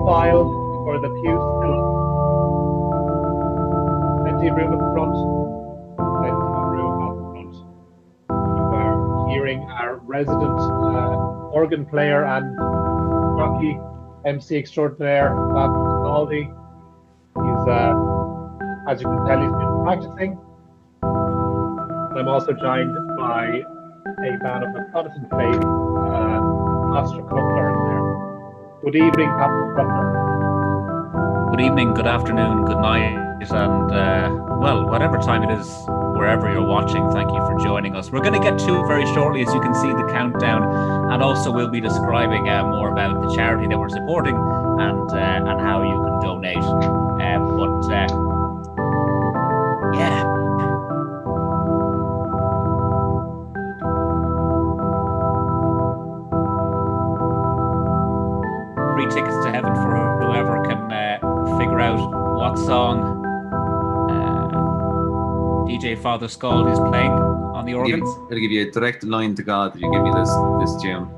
file for the pews. Plenty of room at the front. Plenty of room at the front. You are hearing our resident organ player and jockey, MC extraordinaire, Scaldy. He's, as you can tell, he's been practicing. I'm also joined by a man of the Protestant faith, Pastor Cutler in there. Good evening, Pastor Cutler. Good evening, good afternoon, good night, and well, whatever time it is, wherever you're watching, thank you for joining us. We're going to get to it very shortly, as you can see the countdown, and also we'll be describing more about the charity that we're supporting and how you can donate. Yeah. Free tickets to heaven for whoever can figure out what song DJ Father Scaldy is playing on the organs. I'll give you a direct line to God if you give me this tune.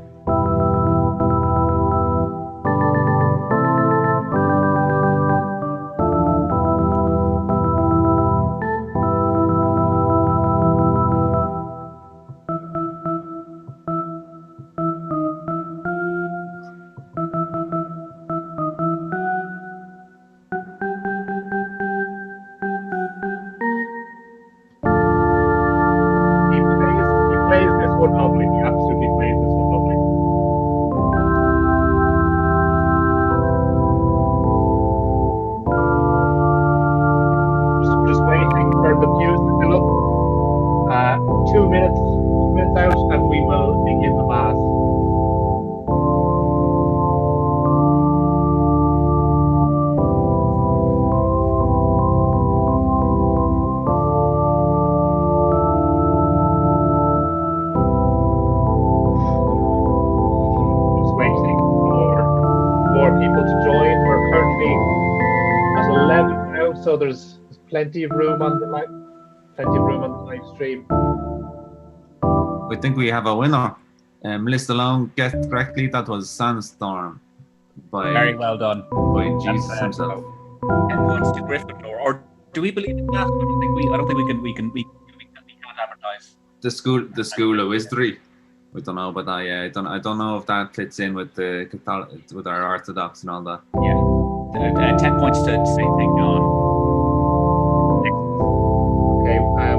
So there's plenty of room on the live stream. I think we have a winner. Melissa Long guessed correctly. That was Sandstorm. Very well done by Jesus himself. 10 points to Gryffindor. Or do we believe in that? I don't think we can't advertise. The school of history. We don't know, but I don't know if that fits in with with our Orthodox and all that. Yeah. 10 points to St. John.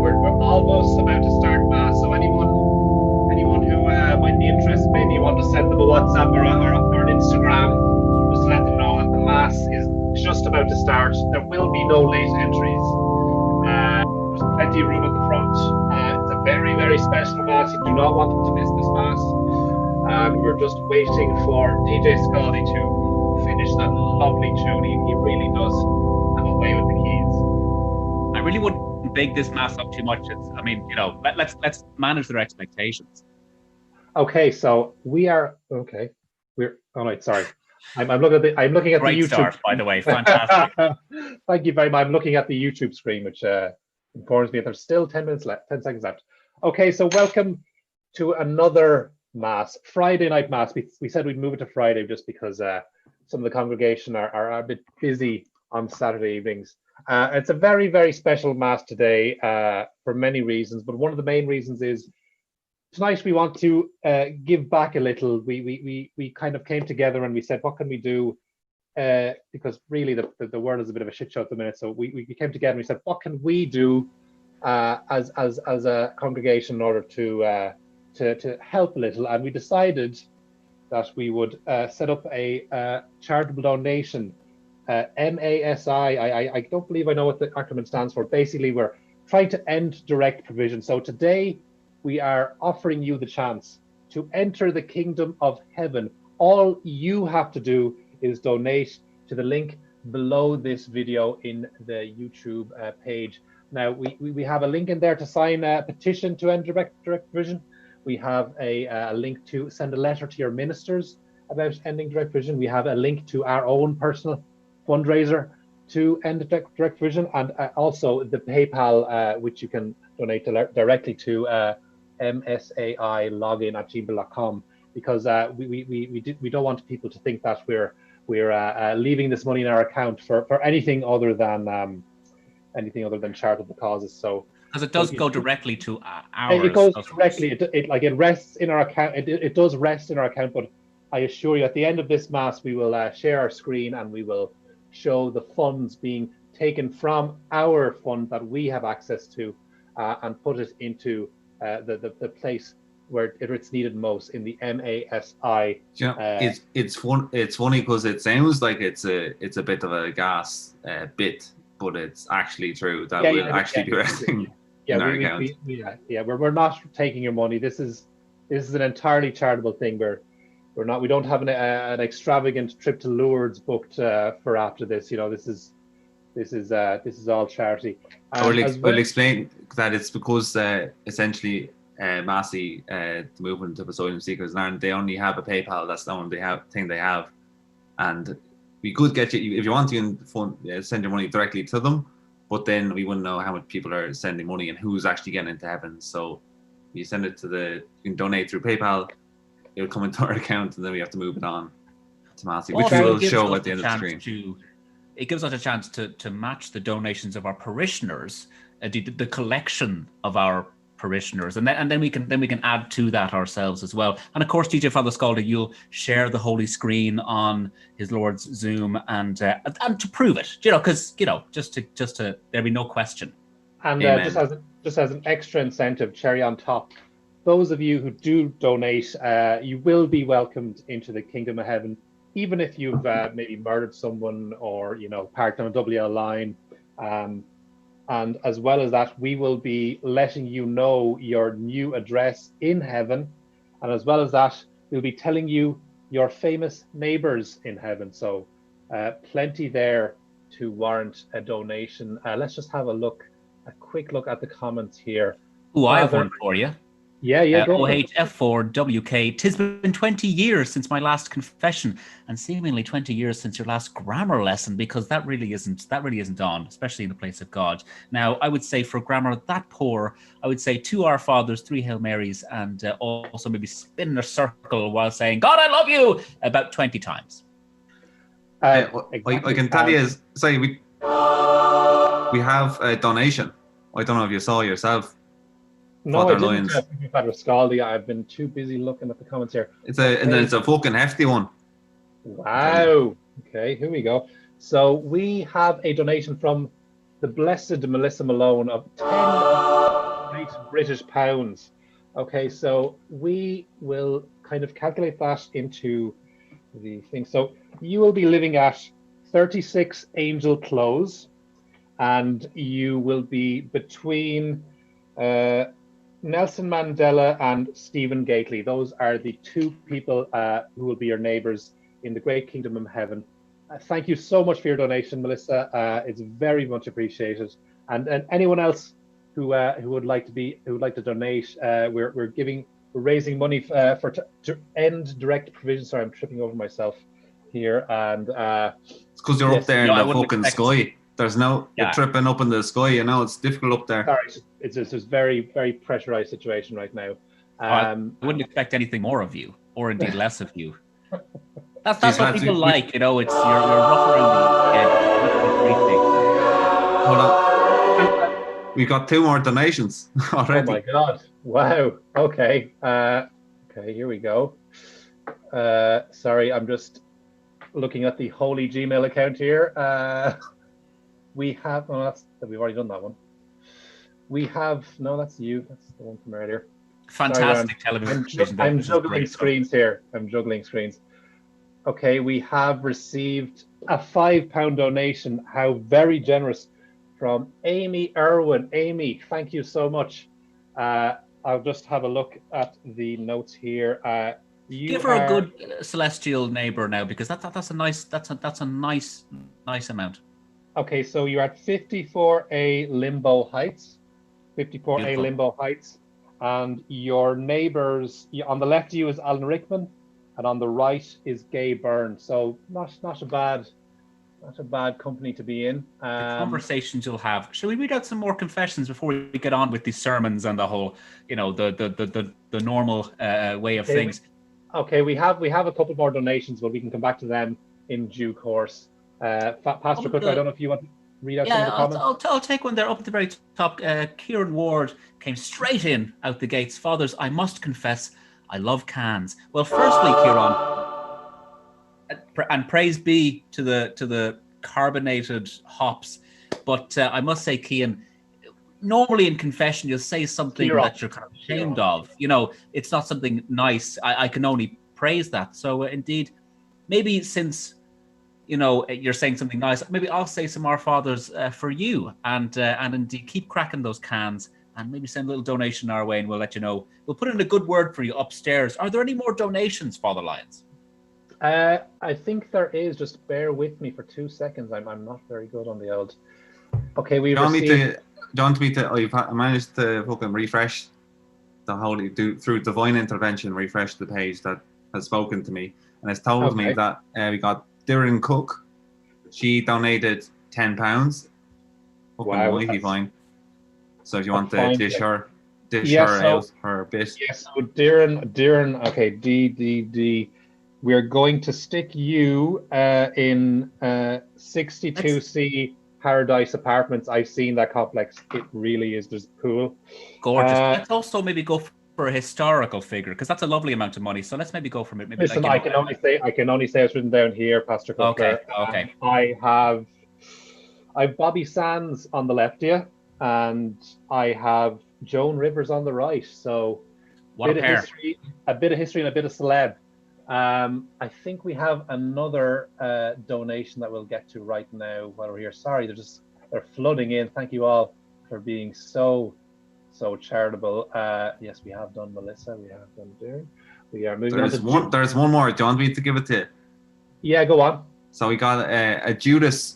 We're almost about to start Mass, so anyone who might be interested, maybe you want to send them a WhatsApp or an Instagram, just to let them know that the Mass is just about to start. There will be no late entries. There's plenty of room at the front. It's a very, very special Mass. You do not want to miss this Mass. We're just waiting for DJ Scaldy to finish that lovely tune. He really does have a way with the keys. I really wouldn't big this Mass up too much. Let's manage their expectations. Okay, so we're all right. Sorry, I'm looking at Great the YouTube. Start, by the way, fantastic. Thank you very much. I'm looking at the YouTube screen, which informs me that there's still 10 minutes left, 10 seconds left. Okay, so welcome to another Mass, Friday night Mass. We said we'd move it to Friday just because some of the congregation are a bit busy on Saturday evenings. It's a very, very special Mass today for many reasons, but one of the main reasons is tonight we want to give back a little. We kind of came together and we said, what can we do? Because really the world is a bit of a shit show at the minute. So we came together and we said, what can we do as a congregation in order to help a little? And we decided that we would set up a charitable donation. MASI, I don't believe I know what the acronym stands for. Basically, we're trying to end direct provision. So today we are offering you the chance to enter the kingdom of heaven. All you have to do is donate to the link below this video in the YouTube page. Now, we have a link in there to sign a petition to end direct provision. We have a link to send a letter to your ministers about ending direct provision. We have a link to our own personal fundraiser to end direct provision, and also the PayPal, which you can donate directly to msai@gmail.com, because we don't want people to think that we're we're leaving this money in our account for anything other than charitable causes. So because it does go directly to it ours. goes directly. It rests in our account. It does rest in our account. But I assure you, at the end of this mass, we will share our screen and we will show the funds being taken from our fund that we have access to, and put it into the place where it's needed most, in the MASI. It's funny because it sounds like it's a bit of a gas bit, but it's actually true that we'll actually do everything in our account. We're not taking your money. This is an entirely charitable thing. We don't have an extravagant trip to Lourdes booked for after this. This is all charity. We'll explain that it's because essentially Massey, the movement of asylum seekers in Ireland, they only have a PayPal. That's the only thing they have, and we could get you, if you want, you can send your money directly to them, but then we wouldn't know how much people are sending money and who's actually getting into heaven. So you send it you can donate through PayPal, it'll come into our account, and then we have to move it on to Massey, which we will show at the end of the screen. It gives us a chance to match the donations of our parishioners, the collection of our parishioners, and then we can add to that ourselves as well. And of course, DJ Father Scaldy, you'll share the holy screen on his Lord's Zoom and to prove it, because just to there be no question. And just as an extra incentive, cherry on top, those of you who do donate, you will be welcomed into the kingdom of heaven, even if you've maybe murdered someone or parked on a WL line. And as well as that, we will be letting you know your new address in heaven. And as well as that, we'll be telling you your famous neighbors in heaven. So plenty there to warrant a donation. Let's just have a quick look at the comments here. I have one for you. Yeah. OHF4WK. 'Tis been 20 years since my last confession, and seemingly 20 years since your last grammar lesson, because that really isn't on, especially in the place of God. Now, I would say for grammar that poor, I would say 2 Our Fathers, 3 Hail Marys, and also maybe spin in a circle while saying "God, I love you" about 20 times. I can tell you, we have a donation. I don't know if you saw yourself. No, I didn't. Father Scaldy. I've been too busy looking at the comments here. It's a fucking hefty one. Wow. Okay, here we go. So we have a donation from the blessed Melissa Malone of 10 great British pounds. Okay, so we will kind of calculate that into the thing. So you will be living at 36 Angel Close, and you will be between Nelson Mandela and Stephen Gately. Those are the 2 people who will be your neighbours in the great kingdom of heaven. Thank you so much for your donation, Melissa. It's very much appreciated. And anyone else who would like to donate, we're raising money to end direct provision. Sorry, I'm tripping over myself here. And it's because you're up there in the fucking sky. There's you're tripping up in the sky, it's difficult up there. Sorry, it's just a very, very pressurized situation right now. I wouldn't expect anything more of you, or indeed less of you. That's what people like, it's you're rough around the edge. Hold on. We got 2 more donations already. Oh my God. Wow. Okay. Okay, here we go. Sorry, I'm just looking at the holy Gmail account here. We have, we've already done that one. We have, no, that's you. That's the one from earlier. Fantastic television. I'm juggling screens here. Okay, we have received a £5 donation. How very generous from Amy Irwin. Amy, thank you so much. I'll just have a look at the notes here. Give her a good celestial neighbor now, because that's a nice amount. Okay, so you're at 54A Limbo Heights. 54A Beautiful. Limbo Heights. And your neighbours, on the left of you is Alan Rickman, and on the right is Gay Byrne. So not a bad company to be in. The conversations you'll have. Shall we read out some more confessions before we get on with these sermons and the whole, the normal way of things? Okay, we have a couple more donations, but we can come back to them in due course. Pastor Cutler, I don't know if you want to read out some of the Yeah, comments. I'll take one there up at the very top. Kieran Ward came straight in out the gates. Fathers, I must confess, I love cans. Well, firstly, Kieran, and praise be to the carbonated hops, but I must say, Cian, normally in confession you'll say something Kieran. that you're kind of ashamed of. You know, it's not something nice. I can only praise that. So indeed, maybe since you're saying something nice, maybe I'll say some Our Fathers for you, and indeed keep cracking those cans, and maybe send a little donation our way, and we'll let you know. We'll put in a good word for you upstairs. Are there any more donations, Father Lyons? I think there is. Just bear with me for 2 seconds. I'm not very good on the old. Okay, we received. I managed to fucking refresh through divine intervention, refresh the page that has spoken to me and has told me that we got Darren Cook. She donated £10. Wow, mighty fine. So if you want to dish her out her bit. Yes, so Darren, okay, D. We're going to stick you in 62C Paradise Apartments. I've seen that complex. It really is. There's a pool. Gorgeous. Let's also maybe go for a historical figure, because that's a lovely amount of money. So let's maybe go for maybe. Listen, I can only say it's written down here, Pastor Cutler. Okay. I have Bobby Sands on the left here, and I have Joan Rivers on the right. So what a pair. A bit of history and a bit of celeb. I think we have another donation that we'll get to right now while we're here. Sorry, they're flooding in. Thank you all for being so charitable. Yes, we have done Melissa. We have done Darren. We are moving on. There's one more. Do you want me to give it to you? Yeah, go on. So we got a Judith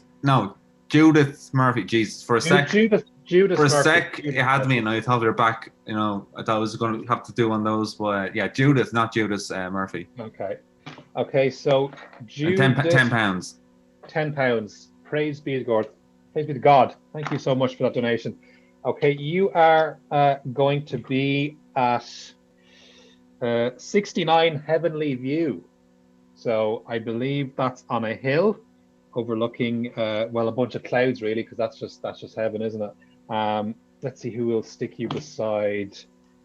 Murphy. Jesus, for a sec. Judith for a Murphy. sec, it had me, and I thought we were back. I thought I was going to have to do one of those, but yeah, Judith, not Judith Murphy. Okay. So Judith, £10. £10. Praise be to God. Praise be to God. Thank you so much for that donation. Okay, you are going to be at 69 Heavenly View. So I believe that's on a hill overlooking a bunch of clouds, really, because that's just heaven, isn't it? Let's see who will stick you beside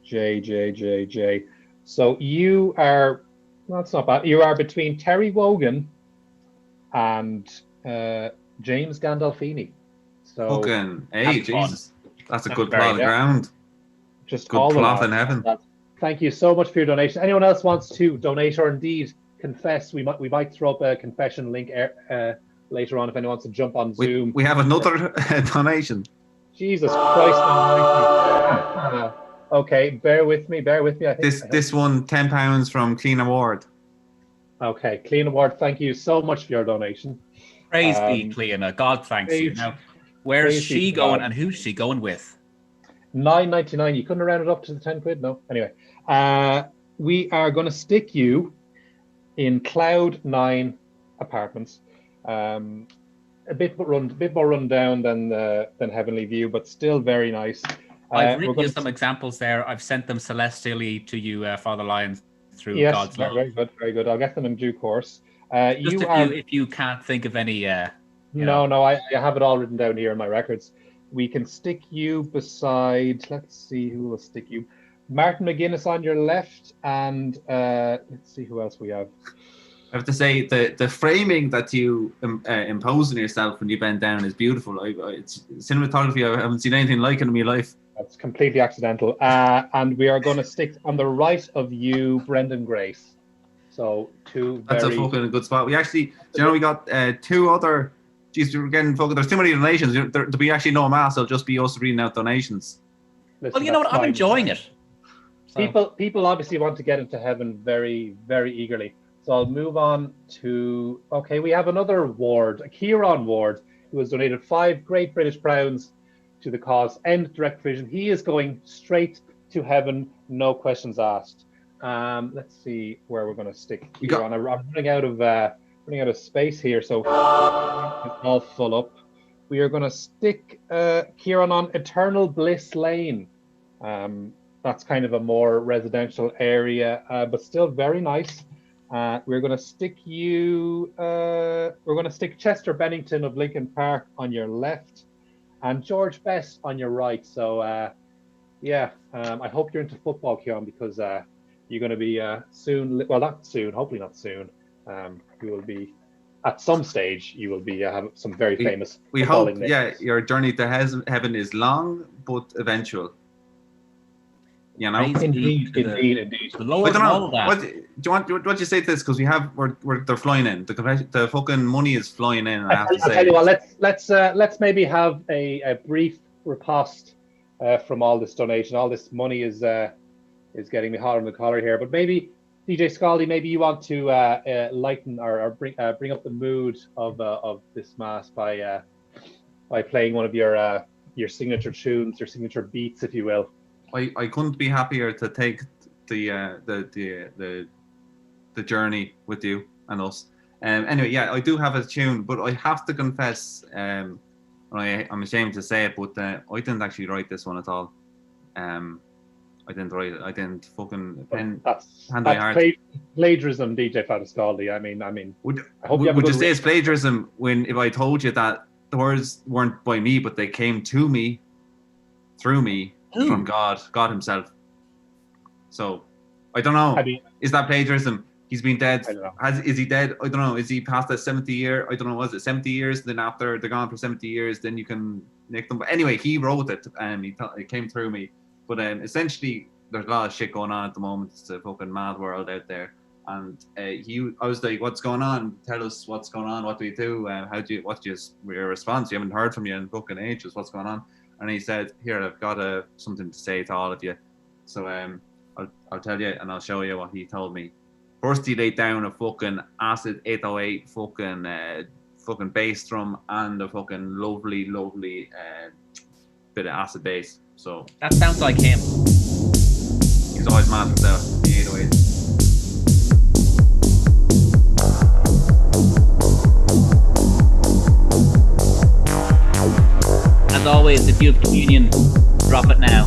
J. So you are, that's not bad. You are between Terry Wogan and James Gandolfini. So hey, Jesus, that's a good plot of ground. Just good all plot in heaven. Thank you so much for your donation. Anyone else wants to donate or indeed confess? We might throw up a confession link later on if anyone wants to jump on Zoom. We have another donation. Jesus Christ! Okay, bear with me. I think this one £10 from Clean Award. Okay, Clean Award. Thank you so much for your donation. Praise be Cleana. God thanks you. Now, where's she going and who's she going with? $9.99. You couldn't round it up to the £10? No. Anyway, we are going to stick you in Cloud 9 Apartments. A bit more run down than Heavenly View, but still very nice. I've written you some examples there. I've sent them celestially to you, Father Lyons, through God's love. Very good. I'll get them in due course. If you can't think of any. No, I have it all written down here in my records. We can stick you beside. Let's see who will stick you. Martin McGuinness on your left, and let's see who else we have. I have to say the framing that you impose on yourself when you bend down is beautiful. It's cinematography. I haven't seen anything like it in my life. That's completely accidental. And we are going to stick on the right of you, Brendan Grace. So That's a fucking good spot. We actually, we got two other. Geez, we're getting fucking. There's too many donations. There'll be actually no mass. It'll just be us reading out donations. Listen, well, you know what? I'm enjoying it. So. People obviously want to get into heaven very, very eagerly. So I'll move on to, we have another Ward, a Kieran Ward, who has donated 5 Great British Crowns to the cause End Direct Vision. He is going straight to heaven, no questions asked. Let's see where we're going to stick Kieran. I'm running out of space here, so it's all full up. We are going to stick Kieran on Eternal Bliss Lane. That's kind of a more residential area, but still very nice. We're going to stick you going to stick Chester Bennington of Lincoln Park on your left, and George Best on your right. So I hope you're into football, Keon, because you're going to be soon. Well, not soon. Hopefully, not soon. You will be at some stage. You will be have some very famous. We hope. names. Yeah, your journey to heaven is long but eventual. You know, indeed. The Lord knows that. What do you want? What do you say to this? Because they're flying in. The fucking money is flying in. I have to say. I'll tell you what. Let's maybe have a brief riposte from all this donation. All this money is getting me hot on the collar here. But maybe DJ Scaldy, maybe you want to lighten or bring up the mood of this mass by playing one of your signature tunes, your signature beats, if you will. I couldn't be happier to take the journey with you and us. Anyway, yeah, I do have a tune, but I have to confess, I'm ashamed to say it, but I didn't actually write this one at all. I didn't write it. I didn't fucking pen. That's plagiarism, DJ Scaldy. I mean. Would you say it's plagiarism if I told you that the words weren't by me, but they came to me, through me, from God Himself? So I don't know. Is that plagiarism? He's been dead. I don't know. Is he dead? I don't know. Is he past that 70 year? I don't know. Was it 70 years? Then after they're gone for 70 years, then you can nick them. But anyway, he wrote it and it came through me. But essentially, there's a lot of shit going on at the moment. It's a fucking mad world out there. And I was like, "What's going on? Tell us what's going on. What do we do? What's your response? You haven't heard from you in fucking ages. What's going on?" And he said, "Here, I've got something to say to all of you." So I'll tell you and I'll show you what he told me. First, he laid down a fucking acid 808 fucking bass drum and a fucking lovely bit of acid bass. So that sounds like him. He's always mad himself. The 808. As always, if you have communion, drop it now.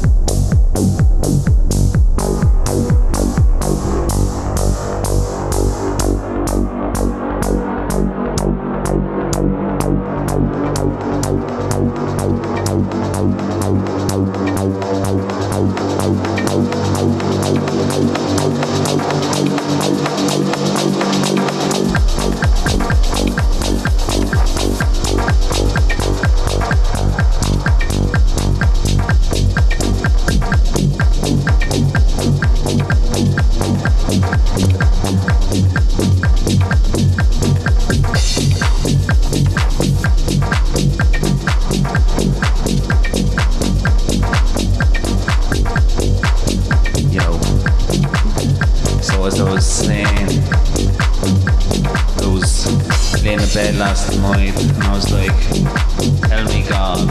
Last night, and I was like, "Tell me, God,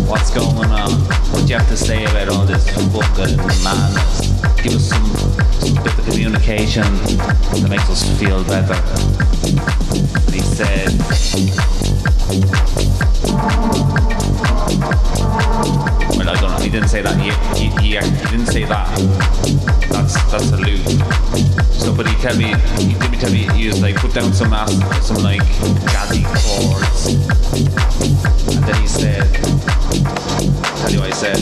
what's going on? What do you have to say about all this fucking madness? Give us some bit of communication that makes us feel better." And he said, "Well, I don't know. He didn't say that. He didn't say that. That's a loop." So, but he did me tell me he was like, put down some like jazzy chords, and then he said, tell you what he said.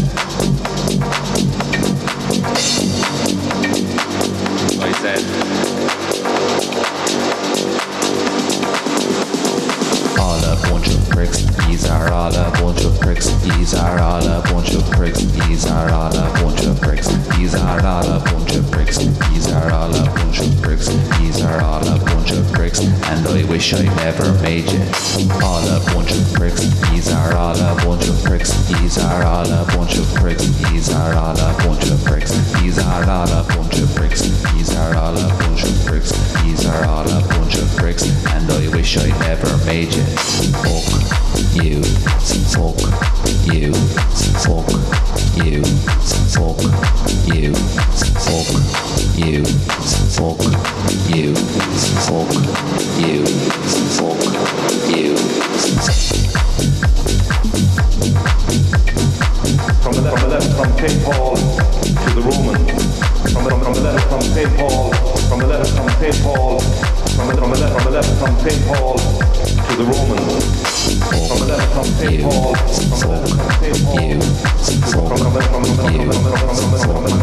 What he said. All a bunch of pricks. These are all a bunch of pricks. These are all a bunch of pricks. These are all a bunch of pricks. These are all a bunch of pricks. These are all a bunch of pricks. These are all a bunch of pricks. And I wish I never made you. All a bunch of pricks. These are all a bunch of pricks. These are all a bunch of pricks. These are all a bunch of pricks. These are all a bunch of pricks. These are all a bunch of pricks. These are all a bunch of pricks. And I wish I never made you. Fuck you. Fuck you. Fuck you. Fuck you. Fuck you. Fuck you. Fuck you. Fuck you. From the left, from St. Paul to the Roman. From the left, from St. Paul. From the left, from St. Paul. From the left, from St. Paul to the Romans. From the left from St. Paul, from the left from St. Paul, from the left from St. Paul, from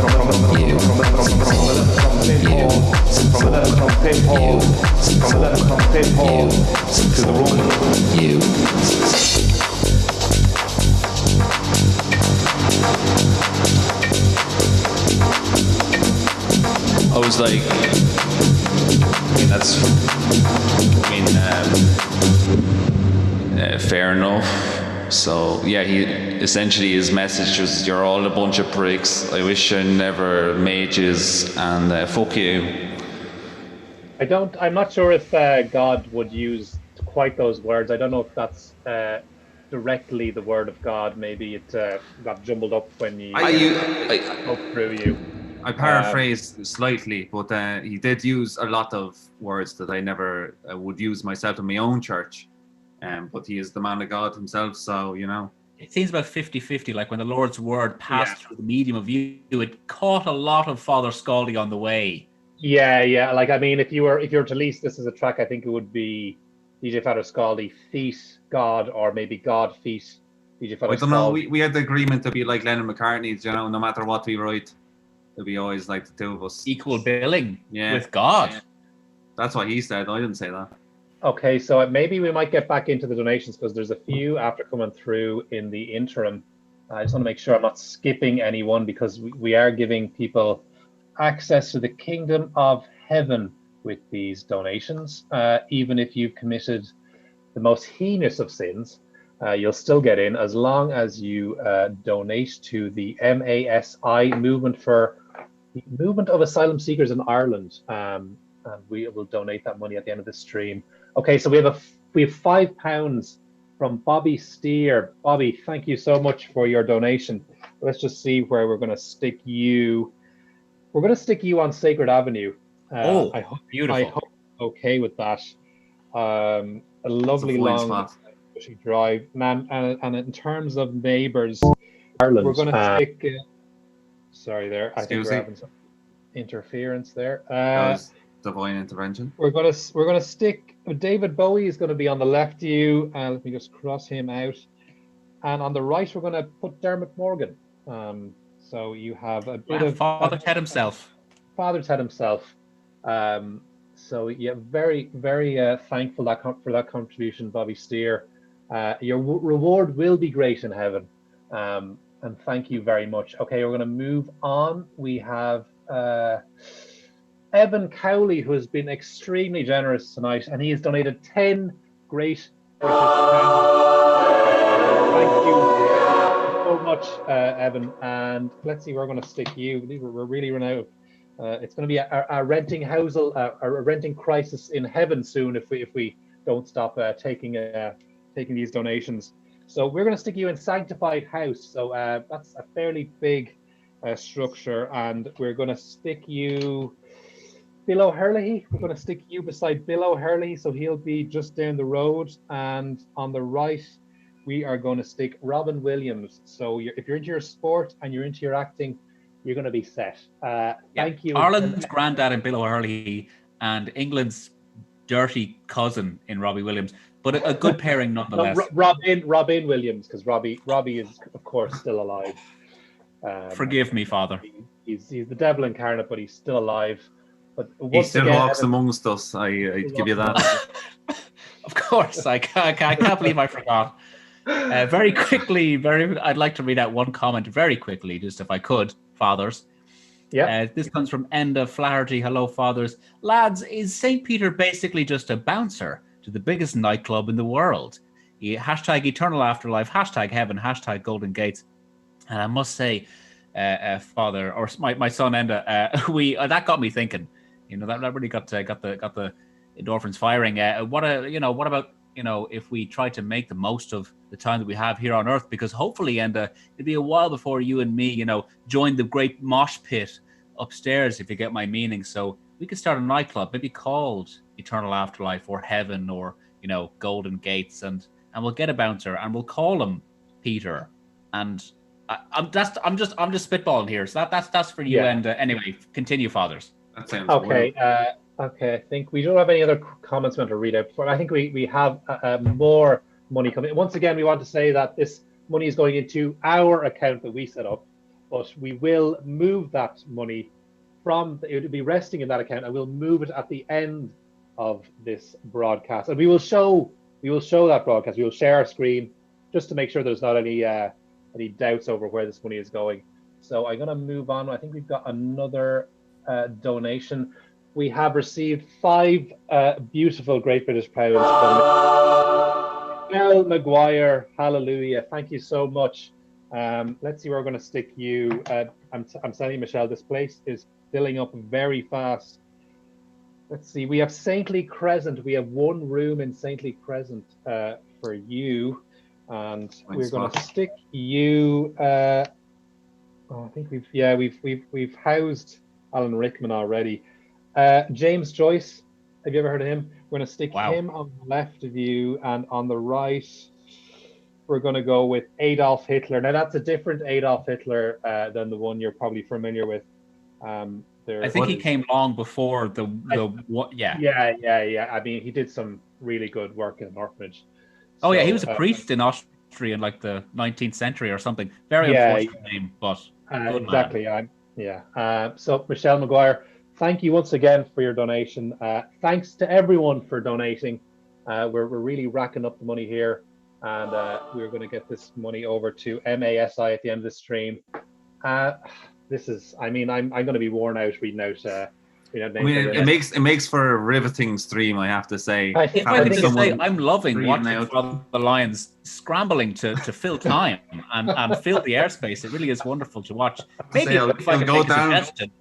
the left from St. Paul, from the left from St. Paul to the Romans. I was like, fair enough. So yeah, his message was, "You're all a bunch of pricks. I wish I never made yous, and fuck you." I'm not sure if God would use quite those words. I don't know if that's directly the word of God. Maybe it got jumbled up when you spoke through you. I paraphrased slightly, but he did use a lot of words that I never would use myself in my own church. But he is the man of God himself, so, you know. It seems about 50-50, like when the Lord's word passed through the medium of you, it caught a lot of Father Scaldy on the way. Yeah. Like, I mean, if you were to release this as a track, I think it would be DJ Father Scaldy, Feet God, or maybe God, Feet, DJ Father Scaldy. I don't know, we had the agreement to be like Lennon McCartney's, you know, no matter what we write, it'll be always like the two of us. Equal billing with God. Yeah. That's what he said, I didn't say that. Okay, so maybe we might get back into the donations because there's a few after coming through in the interim. I just want to make sure I'm not skipping anyone because we are giving people access to the kingdom of heaven with these donations. Even if you've committed the most heinous of sins, you'll still get in as long as you donate to the MASI movement for the movement of asylum seekers in Ireland. And we will donate that money at the end of the stream. Okay, so we have £5 from Bobby Steer. Bobby, thank you so much for your donation. Let's just see where we're going to stick you. We're going to stick you on Sacred Avenue. I hope beautiful. I hope okay with that. A lovely long drive, man. And in terms of neighbours, Ireland, we're going to stick. Sorry, there. I think we're having some interference there. Divine intervention. We're gonna stick. David Bowie is going to be on the left of you. Let me just cross him out. And on the right, we're going to put Dermot Morgan. So you have a bit of Father Ted himself. Father Ted himself. So yeah, very, very thankful for that contribution, Bobby Steer. Your reward will be great in heaven. And thank you very much. Okay, we're going to move on. We have Evan Cowley, who has been extremely generous tonight, and he has donated 10 great British pounds. Thank you so much, Evan. And let's see, we're going to stick you. We're really running out of. It's going to be a renting a renting crisis in heaven soon if we don't stop taking these donations. So we're going to stick you in Sanctified House. So that's a fairly big structure, and we're going to stick you. Bill O'Herlihy, we're going to stick you beside Bill O'Herlihy, so he'll be just down the road. And on the right, we are going to stick Robin Williams. So if you're into your sport and you're into your acting, you're going to be set. Thank you. Ireland's granddad in Bill O'Herlihy and England's dirty cousin in Robbie Williams, but a good pairing nonetheless. Robin Williams, because Robbie is, of course, still alive. Forgive me, Father. He's the devil incarnate, but he's still alive. But he still walks amongst us. I give you that. Of course, I can't believe I forgot. Very quickly, I'd like to read out one comment very quickly, just if I could, fathers. Yeah. This comes from Enda Flaherty. Hello, fathers. Lads, is St. Peter basically just a bouncer to the biggest nightclub in the world? Hashtag eternal afterlife, hashtag heaven, hashtag golden gates. And I must say, Father, or my son Enda, that got me thinking. You know, that really got the endorphins firing. What about if we try to make the most of the time that we have here on Earth? Because hopefully, Enda, it'll be a while before you and me, join the great mosh pit upstairs, if you get my meaning. So we could start a nightclub, maybe called Eternal Afterlife or Heaven or Golden Gates, and we'll get a bouncer and we'll call him Peter. And I'm just spitballing here. So that's for you. Yeah. And anyway, continue, fathers. Okay, Okay, I think we don't have any other comments we want to read out before. I think we have more money coming. Once again, we want to say that this money is going into our account that we set up, but we will move that money it will be resting in that account, and we'll move it at the end of this broadcast. And we will show that broadcast. We will share our screen just to make sure there's not any doubts over where this money is going. So I'm going to move on. I think we've got another donation. We have received 5 beautiful Great British pounds from Mel McGuire. Hallelujah. Thank you so much. Let's see where we're going to stick you. I'm telling you, Michelle, this place is filling up very fast. Let's see. We have Saintly Crescent. We have 1 room in Saintly Crescent for you. And we're going to stick you. I think we've housed Alan Rickman already. James Joyce, have you ever heard of him? We're going to stick him on the left of you, and on the right, we're going to go with Adolf Hitler. Now that's a different Adolf Hitler than the one you're probably familiar with. I think he came long before the what? Yeah. Yeah. I mean, he did some really good work in an orphanage. Oh yeah, he was a priest in Austria in like the 19th century or something. Very unfortunate name, but exactly. So Michelle McGuire, thank you once again for your donation. Thanks to everyone for donating. We're really racking up the money here, and we're going to get this money over to MASI at the end of the stream. This is, I mean, I'm going to be worn out reading out. It makes for a riveting stream, I have to say. I'm loving watching the Lions scrambling to fill time and fill the airspace. It really is wonderful to watch. Maybe if I could make a suggestion.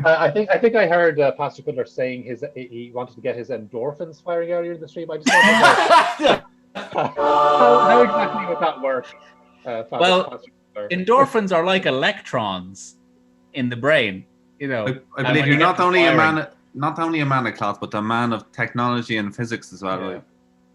I think I heard Pastor Cutler saying he wanted to get his endorphins firing earlier in the stream. I just wanted to know how exactly would that work? Endorphins are like electrons in the brain. You know, I believe you're not only a man of cloth, but a man of technology and physics as well. Yeah.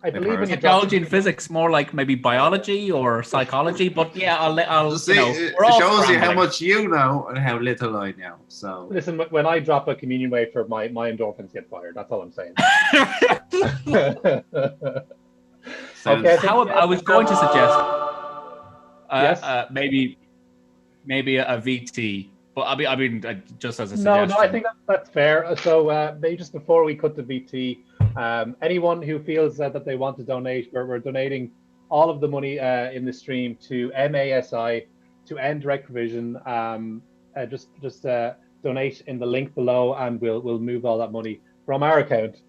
I believe in technology and physics, more like maybe biology or psychology. But yeah, I'll see. It shows you how much you know and how little I know. So listen, when I drop a communion wafer, my endorphins get fired. That's all I'm saying. Okay, I was going to suggest maybe a VT. But I mean, just as a suggestion. No, I think that's fair. So maybe just before we cut to VT, anyone who feels that they want to donate, we're donating all of the money in the stream to MASI, to End Direct Provision. Just donate in the link below, and we'll move all that money from our account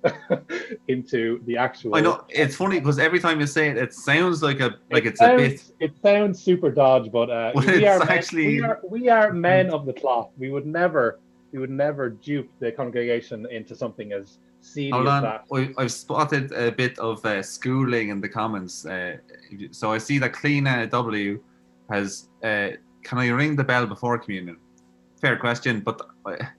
into the actual. I know it's funny because every time you say it, it sounds like it's a bit. It sounds super dodge, but we are men of the cloth. We would never dupe the congregation into something as seedy as that. I've spotted a bit of schooling in the comments. So I see that Cleena W has. Can I ring the bell before communion? Fair question, but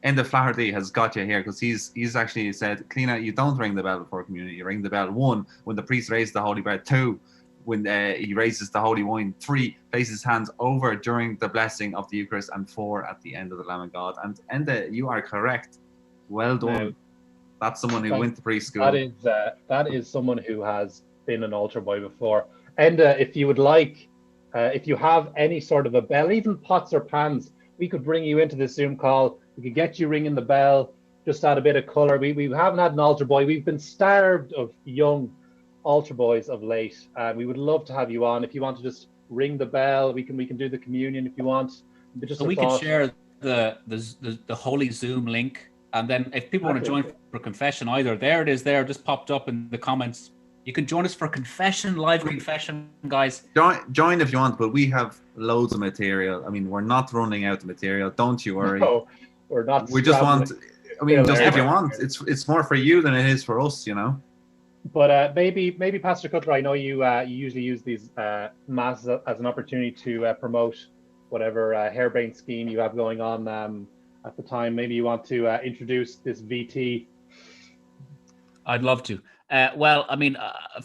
End of Flaherty has got you here because he's actually said, Cleena, you don't ring the bell before communion. You ring the bell 1 when the priest raises the holy bread, 2 when he raises the holy wine, 3 places his hands over during the blessing of the Eucharist, and 4 at the end of the Lamb of God. And Enda, you are correct. Well done. That's someone who went to preschool. That is someone who has been an altar boy before. Enda, if you would like, if you have any sort of a bell, even pots or pans, we could bring you into the Zoom call. We could get you ringing the bell, just add a bit of colour. We haven't had an altar boy. We've been starved of young altar boys of late. We would love to have you on. If you want to just ring the bell, we can do the communion if you want. So we can share the holy Zoom link, and then if people want to join for confession, either there it is there, just popped up in the comments. You can join us for confession, live confession, guys. Join if you want, but we have loads of material. I mean, we're not running out of material. Don't you worry. No, we're not. We just want. I mean, just if you want, it's more for you than it is for us, you know. But maybe Pastor Cutler, I know you usually use these masses as an opportunity to promote whatever harebrained scheme you have going on at the time. Maybe you want to introduce this VT. I'd love to. Well, I mean,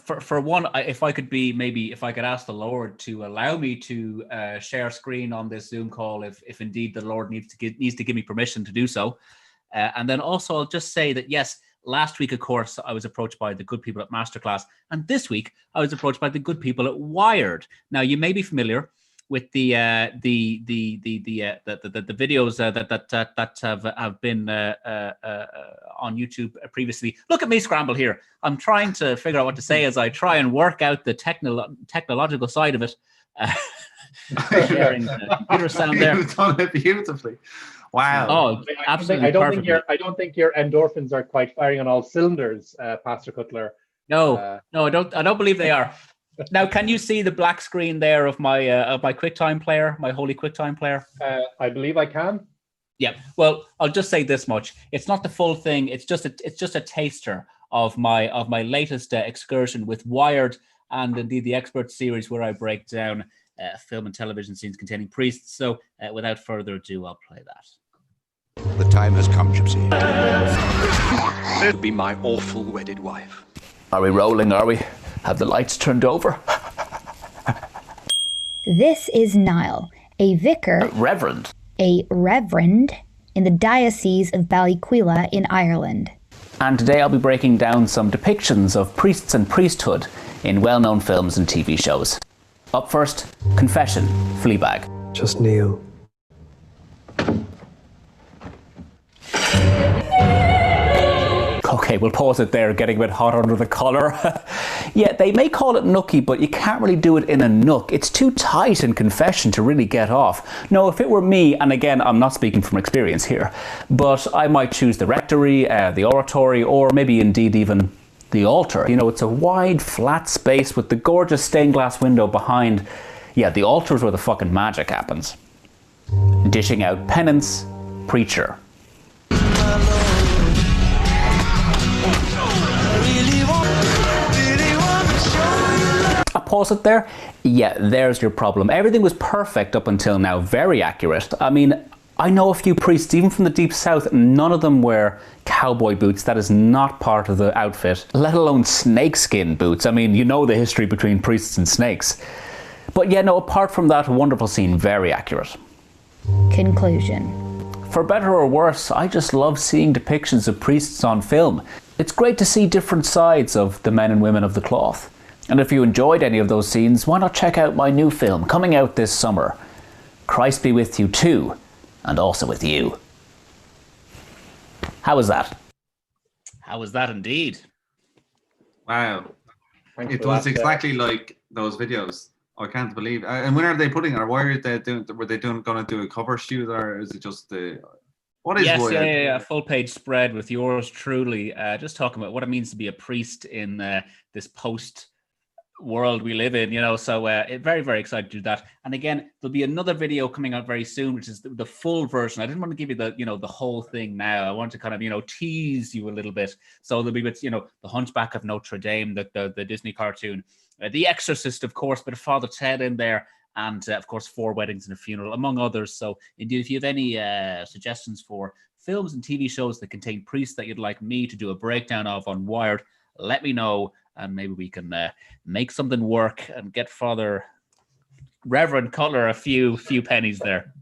for one, if I could ask the Lord to allow me to share screen on this Zoom call, if indeed the Lord needs to give me permission to do so, And then also I'll just say that, yes, last week, of course, I was approached by the good people at Masterclass, and this week I was approached by the good people at Wired. Now, you may be familiar with the videos that have been on YouTube previously. Look at me scramble here. I'm trying to figure out what to say as I try and work out the technological side of it. Hearing the computer sound there. You've done it beautifully. Wow. Oh, absolutely. I don't think your endorphins are quite firing on all cylinders, Pastor Cutler. No, I don't believe they are. Now, can you see the black screen there of my QuickTime player, my holy QuickTime player? I believe I can. Yeah. Well, I'll just say this much: it's not the full thing. It's just a taster of my latest excursion with Wired, and indeed the Expert series, where I break down film and television scenes containing priests. So, without further ado, I'll play that. The time has come, Gypsy. To be my awful wedded wife. Are we rolling, are we? Have the lights turned over? This is Niall, a vicar, Reverend. a reverend in the Diocese of Ballyquila in Ireland. And today I'll be breaking down some depictions of priests and priesthood in well-known films and TV shows. Up first, Confession, Fleabag. Just kneel. Okay, we'll pause it there, getting a bit hot under the collar. Yeah, they may call it nookie, but you can't really do it in a nook. It's too tight in Confession to really get off. No, if it were me, and again, I'm not speaking from experience here, but I might choose the rectory, the oratory, or maybe indeed even the altar. You know, it's a wide, flat space with the gorgeous stained glass window behind. Yeah, the altar is where the fucking magic happens. Dishing out penance, preacher. I pause it there. Yeah, there's your problem. Everything was perfect up until now, very accurate. I mean, I know a few priests, even from the deep south, none of them wear cowboy boots. That is not part of the outfit, let alone snakeskin boots. I mean, you know the history between priests and snakes. But yeah, no, apart from that, wonderful scene, very accurate. Conclusion. For better or worse, I just love seeing depictions of priests on film. It's great to see different sides of the men and women of the cloth. And if you enjoyed any of those scenes, why not check out my new film coming out this summer, Christ Be With You Too, and also with you. How was that? How was that indeed? Wow. Thanks It for was that, exactly like those videos. I can't believe. And when are they putting it? Or why are they doing? Were they going to do a cover shoot, or is it just the? What is? Yes, Wired? yeah, full page spread with yours truly. Just talking about what it means to be a priest in this post world we live in, you know. So very, very excited to do that. And again, there'll be another video coming out very soon, which is the full version. I didn't want to give you the whole thing now. I want to kind of tease you a little bit. So there'll be with the Hunchback of Notre Dame, the Disney cartoon, The Exorcist, of course, bit of Father Ted in there, and of course 4 Weddings and a Funeral, among others. So indeed, if you have any suggestions for films and TV shows that contain priests that you'd like me to do a breakdown of on Wired, let me know, and maybe we can make something work and get Father Reverend Cutler a few pennies there.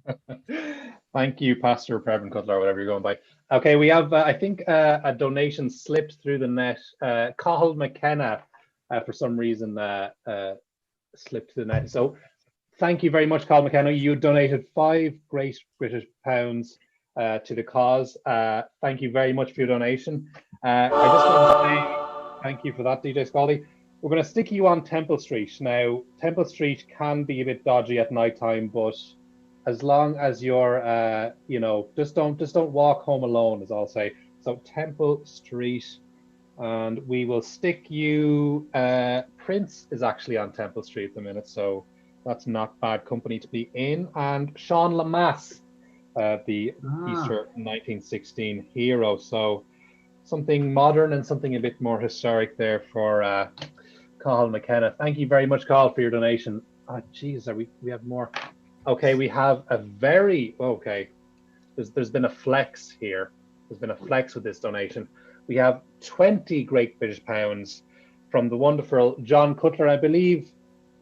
Thank you, Pastor Reverend Cutler, whatever you're going by. Okay, we have, I think, a donation slipped through the net. Cathal McKenna, for some reason, slipped through the net. So thank you very much, Cathal McKenna. You donated 5 great British pounds to the cause. Thank you very much for your donation. I just want to say thank you for that, DJ Scaldy. We're going to stick you on Temple Street. Now, Temple Street can be a bit dodgy at night time, but as long as you're, just don't walk home alone, as I'll say. So Temple Street, and we will stick you. Prince is actually on Temple Street at the minute, so that's not bad company to be in. And Sean Lamass, the Easter 1916 hero. So something modern and something a bit more historic there for Cathal McKenna. Thank you very much, Cathal, for your donation. Oh, geez, we have more? Okay, we have a very, there's been a flex here. There's been a flex with this donation. We have 20 great British pounds from the wonderful John Cutler. I believe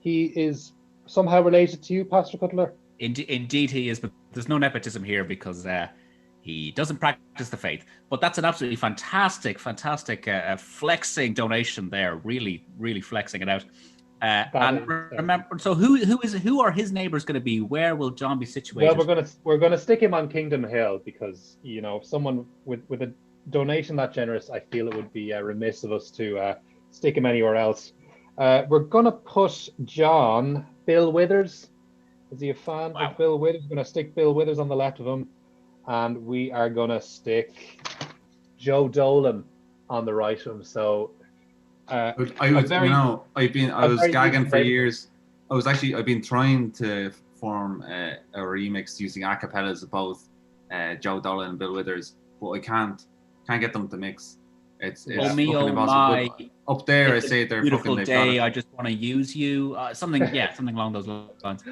he is somehow related to you, Pastor Cutler? Indeed he is, but there's no nepotism here because He doesn't practice the faith, but that's an absolutely fantastic flexing donation there. Really, really flexing it out. And remember, so who are his neighbors going to be? Where will John be situated? Well, we're gonna stick him on Kingdom Hill because if someone with a donation that generous, I feel it would be remiss of us to stick him anywhere else. We're gonna put John Bill Withers. Is he a fan of Bill Withers? We're gonna stick Bill Withers on the left of him, and we are gonna stick Joe Dolan on the right of him. So. I was gagging for years. I've been trying to form a remix using acapellas of both Joe Dolan and Bill Withers, but I can't get them to mix. It's fucking impossible. Up there, I say they're beautiful fucking. Day. I just want to use you. Something along those lines.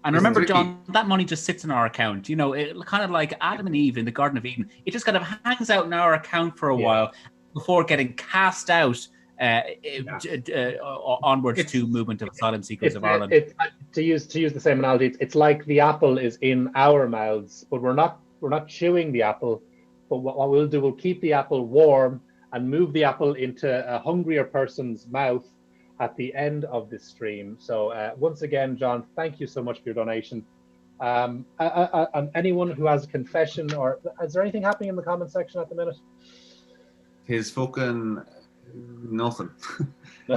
And remember, John, that money just sits in our account. It kind of like Adam and Eve in the Garden of Eden. It just kind of hangs out in our account for a while before getting cast out. Onwards to movement of asylum seekers of Ireland. To use the same analogy, it's like the apple is in our mouths, but we're not chewing the apple. But what we'll do, we'll keep the apple warm and move the apple into a hungrier person's mouth at the end of this stream. So once again, John, thank you so much for your donation. And anyone who has a confession, or is there anything happening in the comment section at the minute? His fucking nothing. Do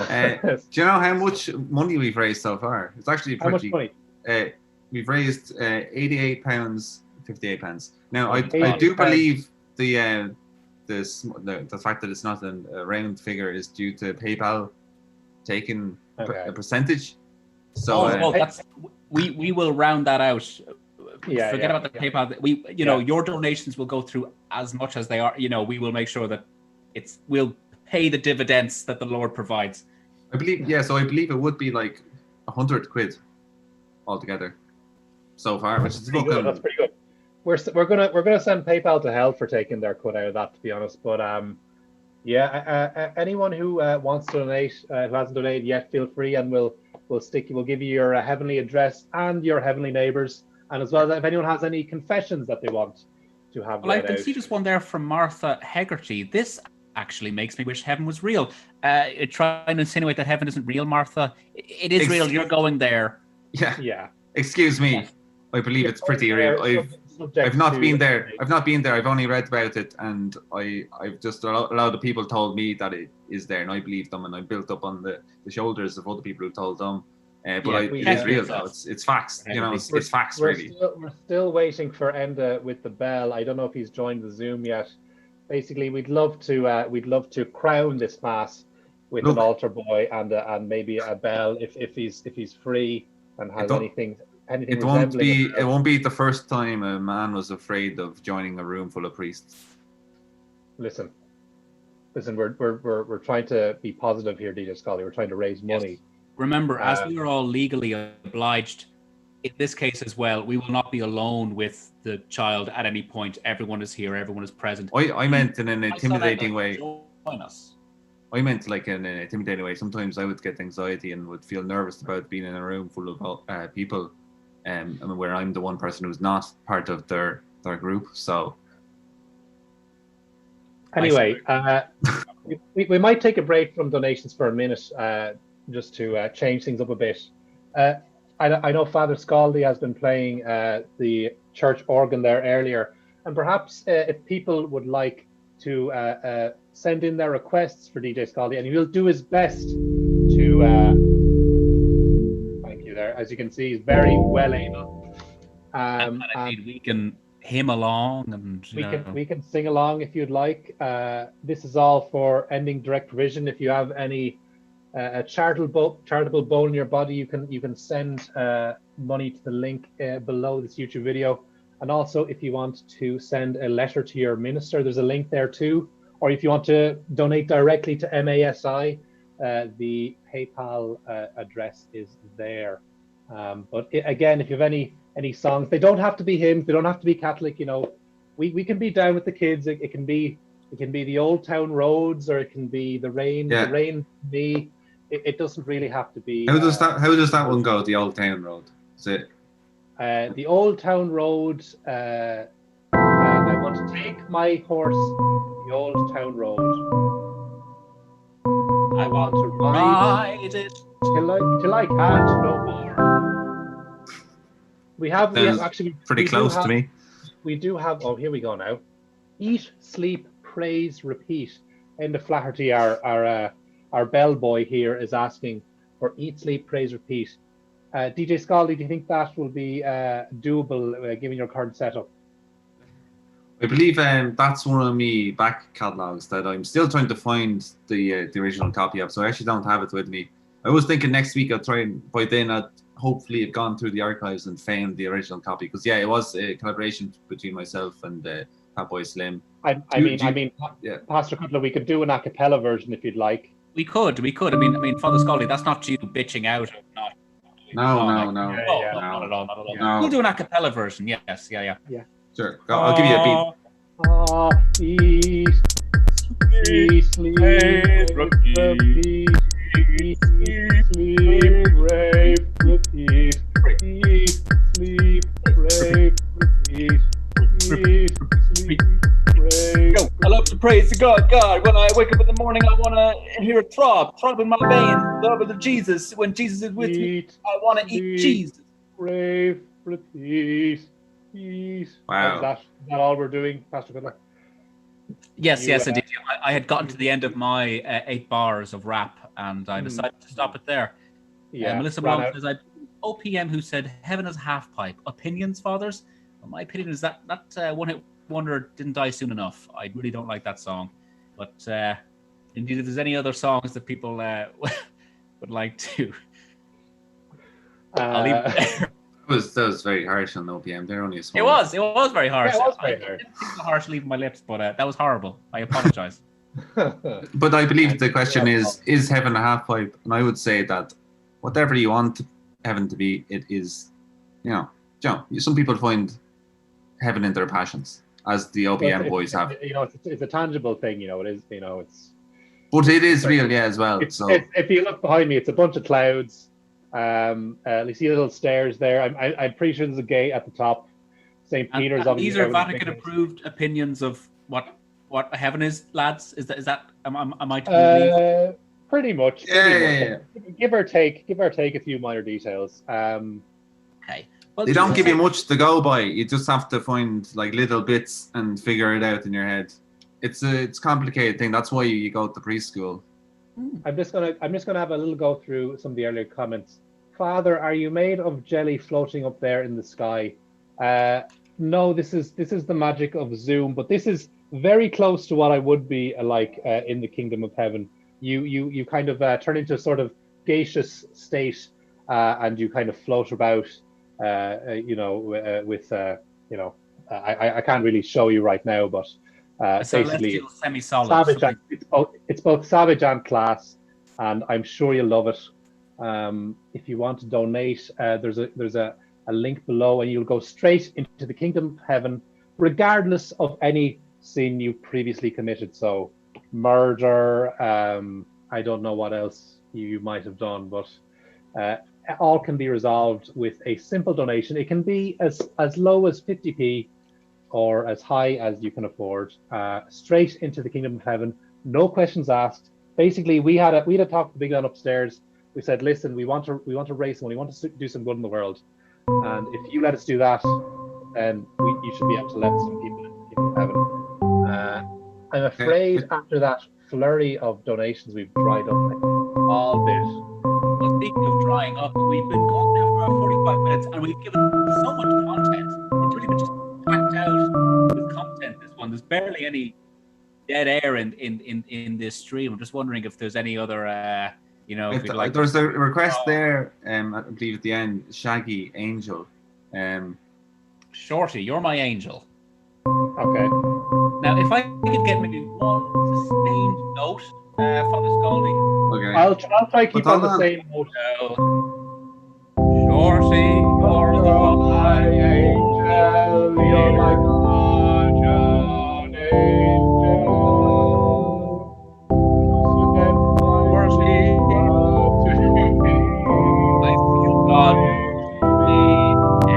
you know how much money we've raised so far? It's actually pretty. How much money? We've raised £88.58. Now I do believe the fact that it's not a round figure is due to PayPal taking a percentage. So we will round that out. Forget about the PayPal. Your donations will go through as much as they are. We will make sure that we'll pay the dividends that the Lord provides. I believe it would be like £100 altogether so far, which is pretty good. That's pretty good. We're gonna send PayPal to hell for taking their cut out of that, to be honest. But anyone who wants to donate, who hasn't donated yet, feel free, and we'll give you your heavenly address and your heavenly neighbours, and as well as if anyone has any confessions that they want to have. Well, I can see just one there from Martha Hegarty. This actually makes me wish heaven was real. Trying to insinuate that heaven isn't real, Martha. It is real. You're going there. Yeah. Excuse me. I believe it's pretty real. I've not been there. I've only read about it, and I've just a lot of people told me that it is there, and I believe them, and I built up on the shoulders of other people who told them. It is real, though. It's facts. It's facts, really. We're still waiting for Enda with the bell. I don't know if he's joined the Zoom yet. Basically, we'd love to crown this mass with an altar boy and maybe a bell if he's free and has anything. It won't be the first time a man was afraid of joining a room full of priests. Listen. We're trying to be positive here, DJ Scaldy. We're trying to raise money. Yes. Remember, as we are all legally obliged, in this case as well, we will not be alone with the child at any point. Everyone is here. Everyone is present. I meant in an intimidating way. Join us. I meant like in an intimidating way. Sometimes I would get anxiety and would feel nervous about being in a room full of people. Where I'm the one person who's not part of their group. So anyway, we might take a break from donations for a minute, just to change things up a bit. I know Father Scaldy has been playing the church organ there earlier, and perhaps if people would like to send in their requests for DJ Scaldy, and he will do his best to. There, as you can see, he's very well able. And indeed, we can hymn along, and we can sing along if you'd like. This is all for ending direct provision. If you have any charitable bone in your body, you can send money to the link below this YouTube video. And also, if you want to send a letter to your minister, there's a link there too. Or if you want to donate directly to MASI, the PayPal address is there. But again, if you have any songs, they don't have to be hymns, they don't have to be Catholic. We can be down with the kids. It can be the Old Town Roads, or it can be the Rain. The Rain. It doesn't really have to be. How does that one go? The Old Town Road. Is it? The Old Town Road. I Take my horse, the old town road. I want to ride it. till I can't no more. We have actually pretty close to me. We do have. Oh, here we go now. Eat, sleep, praise, repeat. In the Flaherty, our bellboy here is asking for eat, sleep, praise, repeat. DJ Scaldy, do you think that will be doable given your current setup? I believe that's one of me back catalogs that I'm still trying to find the original copy of, so I actually don't have it with me. I was thinking next week I'll try and by then I'd hopefully have gone through the archives and found the original copy, because yeah, it was a collaboration between myself and Fatboy Slim. I mean, Pastor Cutler, we could do an a cappella version if you'd like. We could. I mean, Father Scaldy, that's not you bitching out of not. No. Not at all. No. We'll do an a cappella version. Yes, yeah. Sure, I'll give you a beat. Eat, sleep, repeat. Eat, sleep, rave, repeat. Eat, sleep, rave, repeat. Eat, sleep, rave. Yo, I love to praise to God. When I wake up in the morning, I want to hear a throb in my veins. Love of Jesus. When Jesus is with me, I want to eat Jesus. Rave, repeat. Eat. Wow. Is that all we're doing, Pastor Cutler? Yes, indeed. I had gotten to the end of my 8 bars of rap, and I decided to stop it there. Melissa Brown says, OPM who said, heaven is a half pipe. Opinions, fathers? Well, my opinion is that one-hit wonder didn't die soon enough. I really don't like that song. But indeed, if there's any other songs that people would like to, I'll leave it there. That was very harsh on OPM. They're only a small. It was very harsh. Yeah, it was very harsh. I didn't think the harsh leaving my lips, but that was horrible. I apologize. But I believe the question is heaven a half pipe? And I would say that whatever you want heaven to be, it is, some people find heaven in their passions, as the OPM boys have. It's a tangible thing, it is, it's. But it is real, as well. If you look behind me, it's a bunch of clouds. You see little stairs there. I'm pretty sure there's a gate at the top. St. Peter's. And these are Vatican-approved opinions of what heaven is, lads. Is that? Am I to believe? Pretty much. Yeah. Give or take a few minor details. Okay. Well, they don't give you much to go by. You just have to find like little bits and figure it out in your head. It's a complicated thing. That's why you go to preschool. I'm just gonna have a little go through some of the earlier comments. Father, are you made of jelly floating up there in the sky? No, this is the magic of Zoom, but this is very close to what I would be like in the kingdom of heaven. You kind of turn into a sort of gaseous state, and you kind of float about. I can't really show you right now, but. Basically, semi-solid. Savage it's both savage and class, and I'm sure you'll love it. If you want to donate, there's a link below, and you'll go straight into the kingdom of heaven, regardless of any sin you previously committed. So, murder. I don't know what else you might have done, but all can be resolved with a simple donation. It can be as low as 50p. Or as high as you can afford, straight into the kingdom of heaven, no questions asked. Basically, we had a talk with the big man upstairs. We said, listen, we want to raise money, we want to do some good in the world, and if you let us do that, then you should be able to let some people into the kingdom of heaven. I'm afraid after that flurry of donations, we've dried up all bit. Well, speaking of drying up, we've been going now for about 45 minutes, and we've given so much content. It's really been just packed out with content. This one, there's barely any dead air in this stream. I'm just wondering if there's any other there's a request there, I believe at the end, Shaggy Angel. Shorty, you're my angel. Okay. Now if I could get maybe one sustained note, Father Scaldy. Okay. I'll try to keep on the same note. Shorty, you're my angel. You're my guardian angel. I feel God, the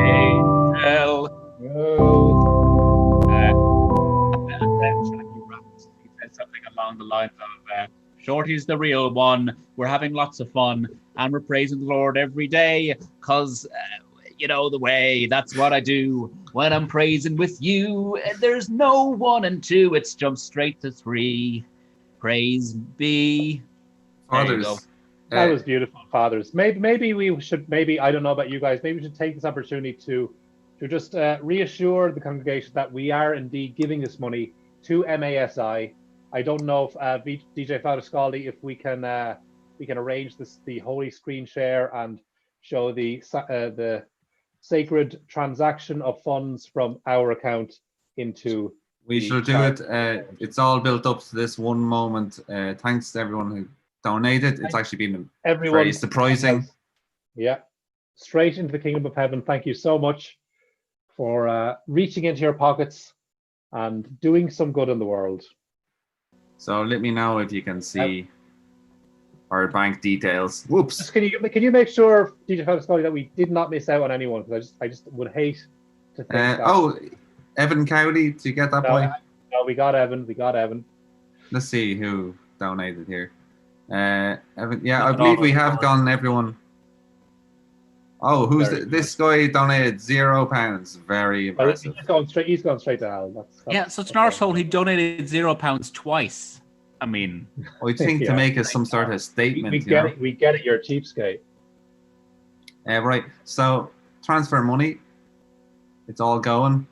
angel. He's the real one. We're having lots of fun, and we're praising the Lord every day, because you know the way. That's what I do when I'm praising with you. There's no 1 and 2. It's jump straight to 3. Praise be. There you go. Fathers. That was beautiful, fathers. Maybe we should. Maybe I don't know about you guys. Maybe we should take this opportunity to just reassure the congregation that we are indeed giving this money to MASI. I don't know if DJ Father Scaldy, if we can arrange the holy screen share and show the sacred transaction of funds from our account into. We shall do it. It's all built up to this one moment. Thanks to everyone who donated. It's actually been very surprising. Yeah, straight into the kingdom of heaven. Thank you so much for reaching into your pockets and doing some good in the world. So let me know if you can see our bank details. Whoops. Just can you make sure, DJ Father Scotty, that we did not miss out on anyone? Because I just would hate to think that. Oh, Evan Cowley, did you get that boy? No, we got Evan. Let's see who donated here. Evan, yeah, I believe we have gone everyone. Oh, who's this guy donated £0. Very impressive. He's gone straight to hell. That's so it's an arsehole. He donated £0 twice. I mean, I think to make us some sort of statement. We get it. You're a cheapskate. Right. So transfer money. It's all going.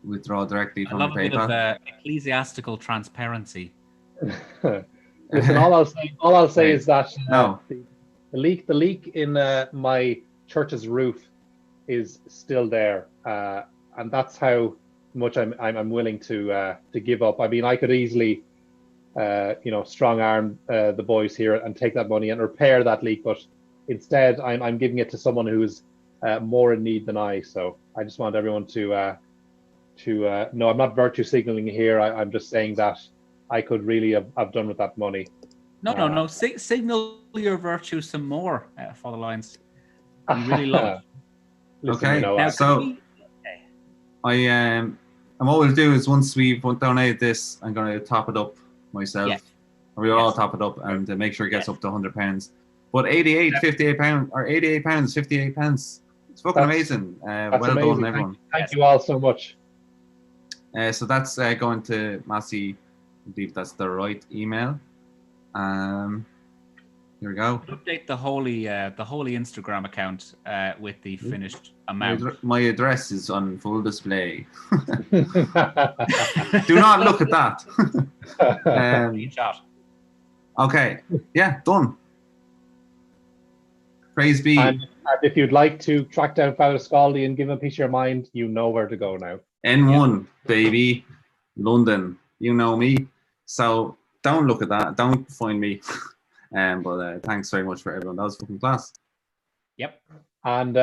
Withdraw directly from I love PayPal. A bit of ecclesiastical transparency. Listen, all I'll say is that no. The leak in my church's roof is still there, and that's how much I'm willing to give up. I mean, I could easily, strong arm the boys here and take that money and repair that leak, but instead I'm giving it to someone who is more in need than I. So I just want everyone to no, I'm not virtue signaling here. I'm just saying that I could really have done with that money. No. Signal your virtue some more, Father Lyons. You really love it. Okay, now, so and what we'll do is once we've donated this, I'm going to top it up myself. Yes. We'll all top it up and make sure it gets up to £100. But £58 or £88, 58 pence. It's fucking amazing. Well amazing. Done, everyone. Thank you all so much. So that's going to Massey. I believe that's the right email. Here we go. Update the holy Instagram account with the finished amount. My address is on full display. Do not look at that. Okay, yeah, done. Praise be. And if you'd like to track down Father Scaldy and give him a piece of your mind, you know where to go now. N1, baby, London. You know me. So don't look at that. Don't find me. But thanks very much for everyone. That was fucking class. Yep. And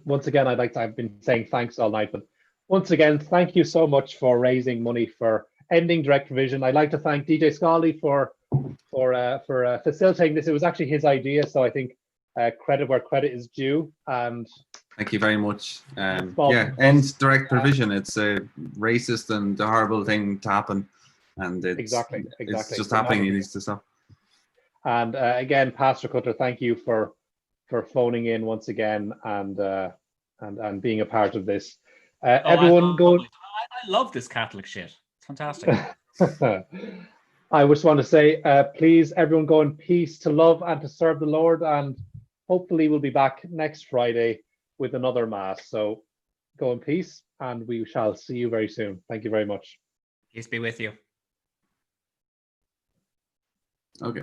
once again, I've been saying thanks all night, but once again, thank you so much for raising money for ending direct provision. I'd like to thank DJ Scaldy for facilitating this. It was actually his idea, so I think credit where credit is due. And thank you very much. End direct provision. It's a racist and a horrible thing to happen, and it's exactly. It's just happening. It needs to stop. And again, Pastor Cutler, thank you for phoning in once again and being a part of this. Everyone go. I love this Catholic shit. It's fantastic. I just want to say, please, everyone, go in peace to love and to serve the Lord, and hopefully we'll be back next Friday with another mass. So go in peace, and we shall see you very soon. Thank you very much. Peace be with you. Okay.